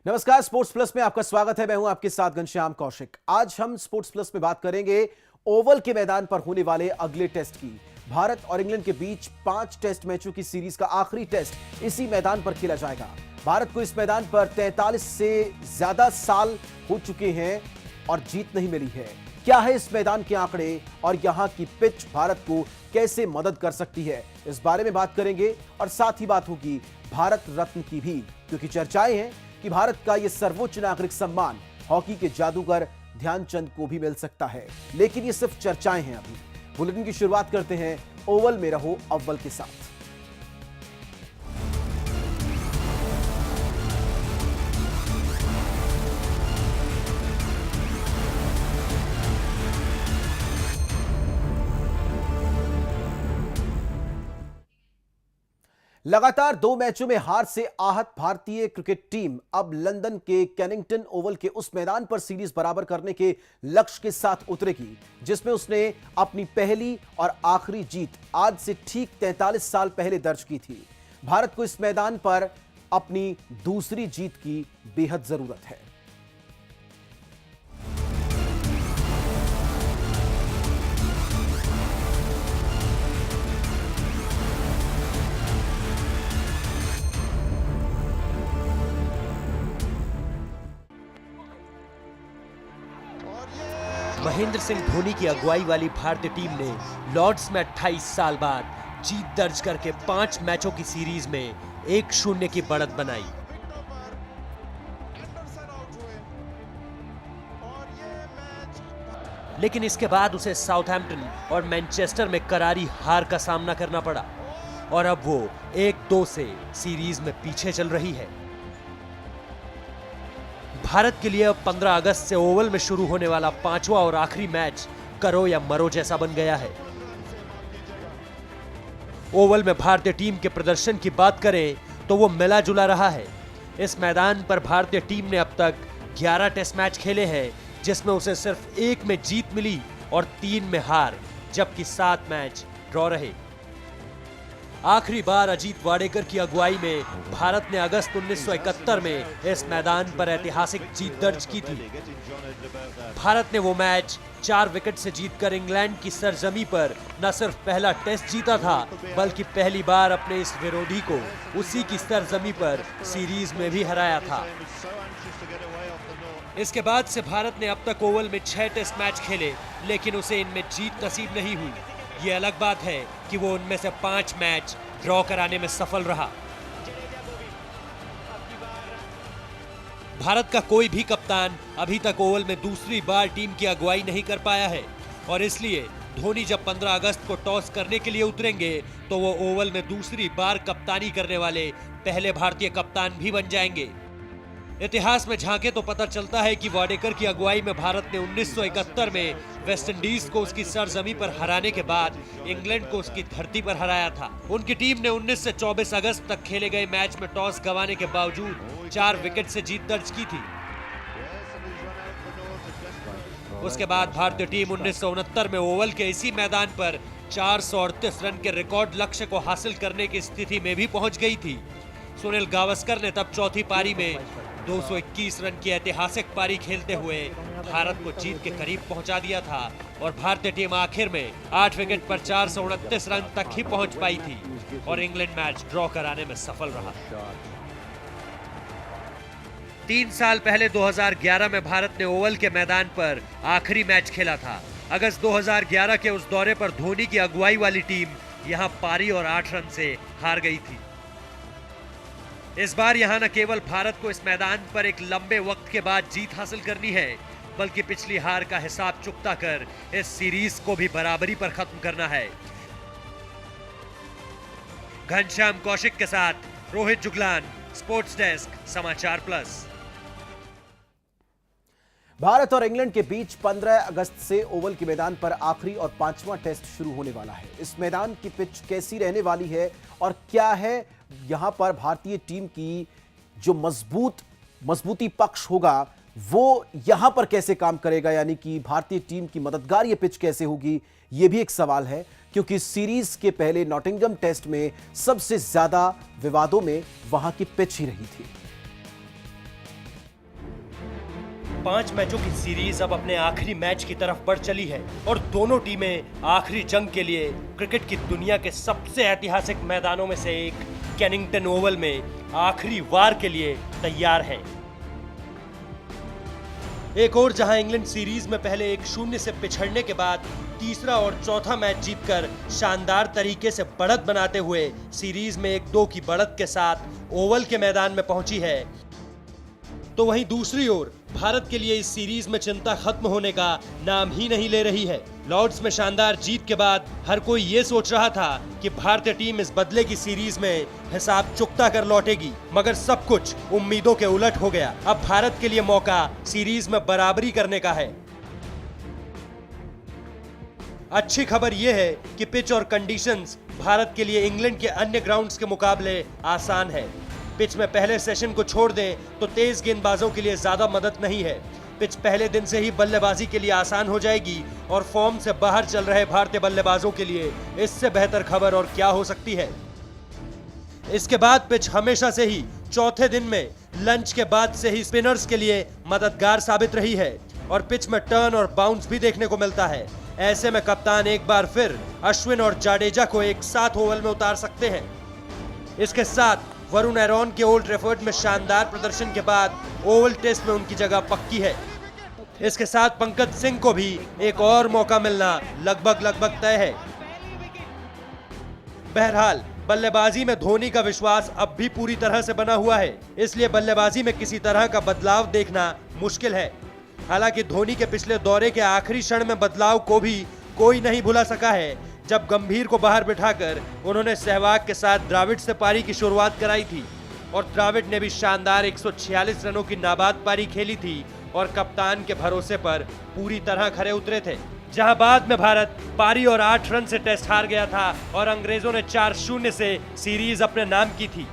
नमस्कार, sports plus में आपका स्वागत है। मैं हूं आपके साथ घनश्याम कौशिक। आज हम स्पोर्ट्स प्लस में बात करेंगे ओवल के मैदान पर होने वाले अगले टेस्ट की। भारत और इंग्लैंड के बीच 5 टेस्ट मैचों की सीरीज का आखिरी टेस्ट इसी मैदान पर खेला जाएगा। भारत को इस मैदान पर 43 से ज्यादा साल हो चुके हैं और जीत नहीं मिली है। क्या है इस मैदान के आंकड़े और यहां की पिच भारत को कैसे मदद कर सकती है, इस बारे में बात करेंगे। और साथ ही बात होगी भारत रत्न की भी, क्योंकि चर्चाएं हैं कि भारत का यह सर्वोच्च नागरिक सम्मान हॉकी के जादूगर ध्यानचंद को भी मिल सकता है। लेकिन ये सिर्फ चर्चाएं हैं। अभी बुलेटिन की शुरुआत करते हैं ओवल में रहो अव्वल के साथ। लगातार 2 मैचों में हार से आहत भारतीय क्रिकेट टीम अब लंदन के केनिंगटन ओवल के उस मैदान पर सीरीज बराबर करने के लक्ष्य के साथ उतरेगी, जिसमें उसने अपनी पहली और आखिरी जीत आज से ठीक 43 साल पहले दर्ज की थी। भारत को इस मैदान पर अपनी दूसरी जीत की बेहद जरूरत है। महेंद्र सिंह धोनी की अगुवाई वाली भारतीय टीम ने लॉर्ड्स में 28 साल बाद जीत दर्ज करके 5 मैचों की सीरीज में 1-0 की बढ़त बनाई। लेकिन इसके बाद उसे साउथहैम्पटन और मैनचेस्टर में करारी हार का सामना करना पड़ा और अब वो 1-2 से सीरीज में पीछे चल रही है। भारत के लिए अब 15 अगस्त से ओवल में शुरू होने वाला 5वां और आखिरी मैच करो या मरो जैसा बन गया है। ओवल में भारतीय टीम के प्रदर्शन की बात करें तो वो मिला जुला रहा है। इस मैदान पर भारतीय टीम ने अब तक 11 टेस्ट मैच खेले हैं, जिसमें उसे सिर्फ 1 में जीत मिली और 3 में हार, जबकि 7 मैच ड्रॉ रहे। आखिरी बार अजीत वाडेकर की अगुवाई में भारत ने अगस्त 1971 में इस मैदान पर ऐतिहासिक जीत दर्ज की थी। भारत ने वो मैच 4 विकेट से जीतकर इंग्लैंड की सरजमी पर न सिर्फ पहला टेस्ट जीता था, बल्कि पहली बार अपने इस विरोधी को उसी की सरजमी पर सीरीज में भी हराया था। इसके बाद से भारत ने अब तक ओवल में 6 टेस्ट मैच खेले, लेकिन उसे इनमें जीत नसीब नहीं हुई। ये अलग बात है कि वो उनमें से 5 मैच ड्रॉ कराने में सफल रहा। भारत का कोई भी कप्तान अभी तक ओवल में दूसरी बार टीम की अगुवाई नहीं कर पाया है और इसलिए धोनी जब 15 अगस्त को टॉस करने के लिए उतरेंगे तो वो ओवल में दूसरी बार कप्तानी करने वाले पहले भारतीय कप्तान भी बन जाएंगे। इतिहास में झांके तो पता चलता है कि वाडेकर की अगुवाई में भारत ने 1971 में वेस्टइंडीज को उसकी सरजमी पर हराने के बाद इंग्लैंड को उसकी धरती पर हराया था। उनकी टीम ने 19 से 24 अगस्त तक खेले गए मैच में टॉस गंवाने के बावजूद 4 विकेट से जीत दर्ज की थी। उसके बाद भारतीय टीम 1969 में ओवल के इसी मैदान पर 438 रन के रिकॉर्ड लक्ष्य को हासिल करने की स्थिति में भी पहुंच गई थी। सुनील गावस्कर ने तब चौथी पारी में 221 रन की ऐतिहासिक पारी खेलते हुए भारत को जीत के करीब पहुंचा दिया था और भारतीय टीम आखिर में 8 विकेट पर 429 रन तक ही पहुंच पाई थी और इंग्लैंड मैच ड्रॉ कराने में सफल रहा। 3 साल पहले 2011 में भारत ने ओवल के मैदान पर आखिरी मैच खेला था। अगस्त 2011 के उस दौरे पर धोनी की अगुवाई वाली टीम यहां पारी और 8 रन से हार गई थी। इस बार यहां न केवल भारत को इस मैदान पर एक लंबे वक्त के बाद जीत हासिल करनी है, बल्कि पिछली हार का हिसाब चुकता कर इस सीरीज को भी बराबरी पर खत्म करना है। घनश्याम कौशिक के साथ रोहित जुगलान, स्पोर्ट्स डेस्क, समाचार प्लस। भारत और इंग्लैंड के बीच 15 अगस्त से ओवल के मैदान पर आखिरी और 5वां टेस्ट शुरू होने वाला है। इस मैदान की पिच कैसी रहने वाली है और क्या है यहां पर भारतीय टीम की जो मजबूती पक्ष होगा, वो यहां पर कैसे काम करेगा, यानी कि भारतीय टीम की मददगार ये पिच कैसे होगी, ये भी एक सवाल है। क्योंकि सीरीज के पहले नॉटिंघम टेस्ट में सबसे ज्यादा विवादों में वहां की पिच ही रही थी। 5 मैचों की सीरीज अब अपने आखिरी मैच की तरफ बढ़ चली है और दोनों टीमें आखिरी जंग के लिए क्रिकेट की दुनिया के सबसे ऐतिहासिक मैदानों में से एक केनिंगटन ओवल में आखिरी वार के लिए तैयार हैं। एक और जहां इंग्लैंड सीरीज में पहले 1-0 से पिछड़ने के बाद तीसरा और चौथा मैच जीतकर शानदार तरीके से बढ़त बनाते हुए सीरीज में 1-2 की बढ़त के साथ ओवल के मैदान में पहुंची है, तो वहीं दूसरी ओर भारत के लिए इस सीरीज में चिंता खत्म होने का नाम ही नहीं ले रही है। लॉर्ड्स में शानदार जीत के बाद हर कोई ये सोच रहा था कि भारतीय टीम इस बदले की सीरीज में हिसाब चुकता कर लौटेगी, मगर सब कुछ उम्मीदों के उलट हो गया। अब भारत के लिए मौका सीरीज में बराबरी करने का है। अच्छी खबर यह है कि पिच और कंडीशंस भारत के लिए इंग्लैंड के अन्य ग्राउंड्स के मुकाबले आसान है। पिच में पहले सेशन को छोड़ दें तो तेज गेंदबाजों के लिए ज्यादा मदद नहीं है। पिच पहले दिन से ही बल्लेबाजी के लिए आसान हो जाएगी और फॉर्म से बाहर चल रहे भारतीय बल्लेबाजों के लिए इससे बेहतर खबर और क्या हो सकती है। इसके बाद पिच हमेशा से ही चौथे दिन में लंच के बाद से ही स्पिनर्स के लिए मददगार साबित रही है और पिच में टर्न और बाउंस भी देखने को मिलता है। ऐसे में कप्तान एक बार फिर अश्विन और जाडेजा को एक साथ ओवल में उतार सकते हैं। इसके साथ वरुण एरोन के ओल्ड ट्रैफर्ड में शानदार प्रदर्शन के बाद ओवल टेस्ट में उनकी जगह पक्की है। इसके साथ पंकज सिंह को भी एक और मौका मिलना लगभग तय है। बहरहाल बल्लेबाजी में धोनी का विश्वास अब भी पूरी तरह से बना हुआ है, इसलिए बल्लेबाजी में किसी तरह का बदलाव देखना मुश्किल है। हालांकि धोनी के पिछले दौरे के आखिरी क्षण में बदलाव को भी कोई नहीं भुला सका है, जब गंभीर को बाहर बिठाकर उन्होंने सहवाग के साथ द्रविड़ से पारी की शुरुआत कराई थी और द्रविड़ ने भी शानदार 146 रनों की नाबाद पारी खेली थी और कप्तान के भरोसे पर पूरी तरह खरे उतरे थे। जहां बाद में भारत पारी और 8 रन से टेस्ट हार गया था और अंग्रेजों ने 4-0 से सीरीज अपने नाम की थी।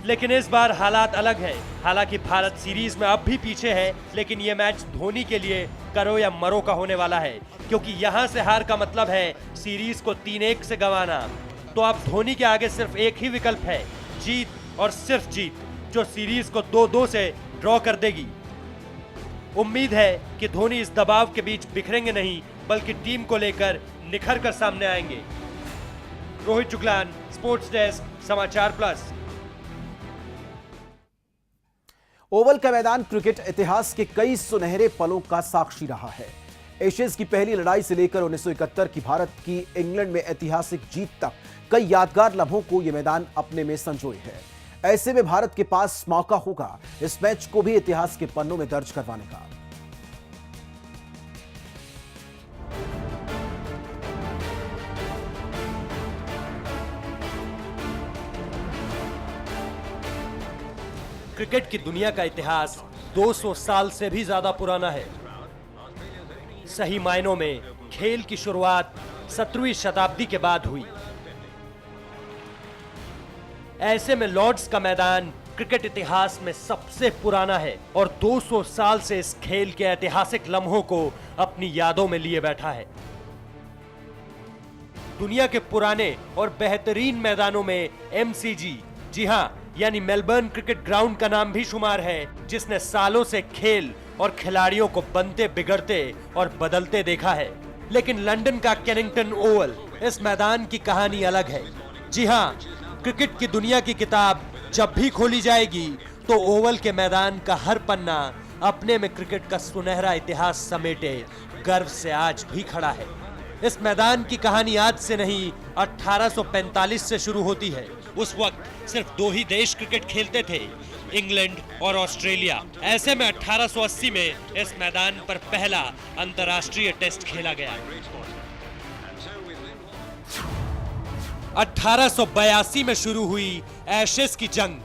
लेकिन इस बार हालात अलग हैं। हालांकि भारत सीरीज में अब भी पीछे है, लेकिन यह मैच धोनी के लिए करो या मरो का होने वाला है, क्योंकि यहां से हार का मतलब है सीरीज को 3-1 से गंवाना। तो अब धोनी के आगे सिर्फ एक ही विकल्प है, जीत और सिर्फ जीत, जो सीरीज को 2-2 से ड्रॉ कर देगी। उम्मीद है कि धोनी इस दबाव के बीच बिखरेंगे नहीं, बल्कि टीम को लेकर निखर कर सामने आएंगे। रोहित जुगलान, स्पोर्ट्स डेस्क, समाचार प्लस। ओवल का मैदान क्रिकेट इतिहास के कई सुनहरे पलों का साक्षी रहा है। एशेज की पहली लड़ाई से लेकर 1971 की भारत की इंग्लैंड में ऐतिहासिक जीत तक कई यादगार लम्हों को यह मैदान अपने में संजोए है। ऐसे में भारत के पास मौका होगा इस मैच को भी इतिहास के पन्नों में दर्ज करवाने का। क्रिकेट की दुनिया का इतिहास 200 साल से भी ज्यादा पुराना है। सही मायनों में खेल की शुरुआत 17वीं शताब्दी के बाद हुई। ऐसे में लॉर्ड्स का मैदान क्रिकेट इतिहास में सबसे पुराना है और 200 साल से इस खेल के ऐतिहासिक लम्हों को अपनी यादों में लिए बैठा है। दुनिया के पुराने और बेहतरीन मैदानों में MCG, जी हां, यानी मेलबर्न क्रिकेट ग्राउंड का नाम भी शुमार है, जिसने सालों से खेल और खिलाड़ियों को बनते बिगड़ते और बदलते देखा है। लेकिन लंदन का केनिंगटन ओवल, इस मैदान की कहानी अलग है। जी हां, क्रिकेट की दुनिया की किताब जब भी खोली जाएगी तो ओवल के मैदान का हर पन्ना अपने में क्रिकेट का सुनहरा इतिहास समेटे गर्व से आज भी खड़ा है। इस मैदान की कहानी आज से नहीं 1845 से शुरू होती है। उस वक्त सिर्फ 2 ही देश क्रिकेट खेलते थे, इंग्लैंड और ऑस्ट्रेलिया। ऐसे में 1880 में इस मैदान पर पहला अंतर्राष्ट्रीय टेस्ट खेला गया। 1882 में शुरू हुई एशेज की जंग।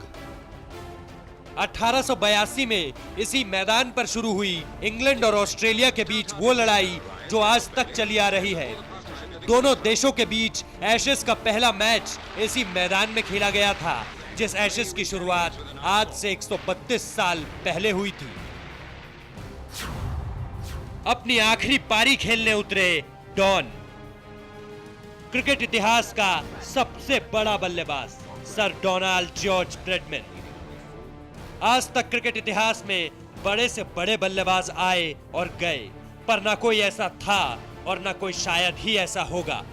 1882 में इसी मैदान पर शुरू हुई इंग्लैंड और ऑस्ट्रेलिया के बीच वो लड़ाई जो आज तक चली आ रही है। दोनों देशों के बीच एशेज का पहला मैच इसी मैदान में खेला गया था, जिस एशेज की शुरुआत आज से 132 साल पहले हुई थी। अपनी आखिरी पारी खेलने उतरे डॉन, क्रिकेट इतिहास का सबसे बड़ा बल्लेबाज सर डोनाल्ड जॉर्ज ब्रैडमैन। आज तक क्रिकेट इतिहास में बड़े से बड़े बल्लेबाज आए और गए, पर ना कोई ऐसा था और ना कोई शायद ही ऐसा होगा।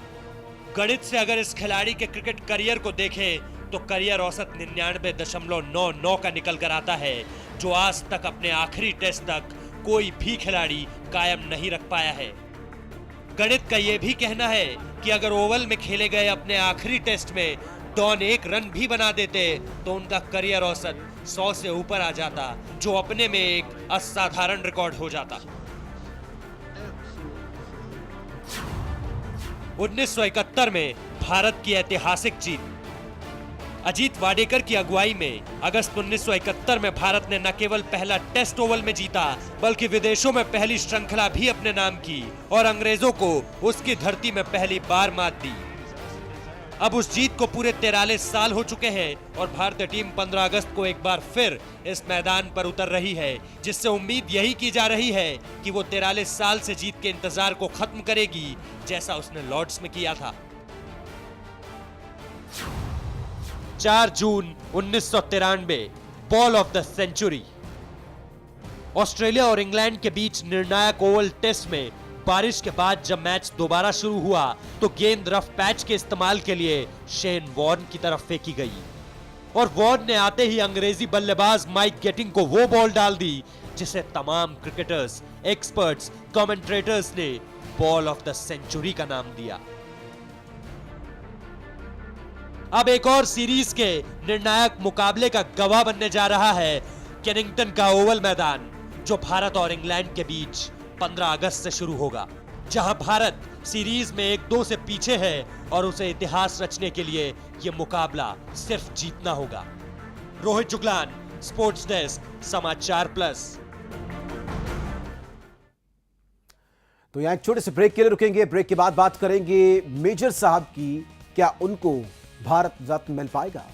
गणित से अगर इस खिलाड़ी के क्रिकेट करियर को देखें तो करियर औसत 99.99 का निकल कर आता है, जो आज तक अपने आखिरी टेस्ट तक कोई भी खिलाड़ी कायम नहीं रख पाया है। गणित का यह भी कहना है कि अगर ओवल में खेले गए अपने आखिरी टेस्ट में डॉन एक रन भी बना देते तो उनका करियर औसत 100 से ऊपर आ जाता, जो अपने में एक असाधारण रिकॉर्ड हो जाता। 1971 में भारत की ऐतिहासिक जीत। अजीत वाडेकर की अगुवाई में अगस्त 1971 में भारत ने न केवल पहला टेस्ट ओवल में जीता, बल्कि विदेशों में पहली श्रृंखला भी अपने नाम की और अंग्रेजों को उसकी धरती में पहली बार मात दी। अब उस जीत को पूरे 43 साल हो चुके हैं और भारतीय टीम 15 अगस्त को एक बार फिर इस मैदान पर उतर रही है, जिससे उम्मीद यही की जा रही है कि वो 43 साल से जीत के इंतजार को खत्म करेगी, जैसा उसने लॉर्ड्स में किया था। 4 जून 1993, ball of the century. Australia और इंग्लैंड के बीच निर्णायक ओवल टेस्ट में बारिश के बाद जब मैच दोबारा शुरू हुआ तो गेंद रफ पैच के इस्तेमाल के लिए शेन वॉर्न की तरफ फेंकी गई और वॉर्न ने आते ही अंग्रेजी बल्लेबाज माइक गेटिंग को वो बॉल डाल दी जिसे तमाम क्रिकेटर्स, एक्सपर्ट्स, कमेंटेटर्स ने बॉल ऑफ द सेंचुरी का नाम दिया। अब एक और सीरीज के निर्णायक मुकाबले का गवाह बनने जा रहा है केनिंगटन का ओवल मैदान, जो भारत और इंग्लैंड के बीच 15 अगस्त से शुरू होगा, जहां भारत सीरीज में 1-2 से पीछे है और उसे इतिहास रचने के लिए यह मुकाबला सिर्फ जीतना होगा। रोहित जुगलान, स्पोर्ट्स डेस्क, समाचार प्लस। तो यहां एक छोटे से ब्रेक के लिए रुकेंगे। ब्रेक के बाद बात करेंगे मेजर साहब की, क्या उनको भारत रत्न मिल पाएगा?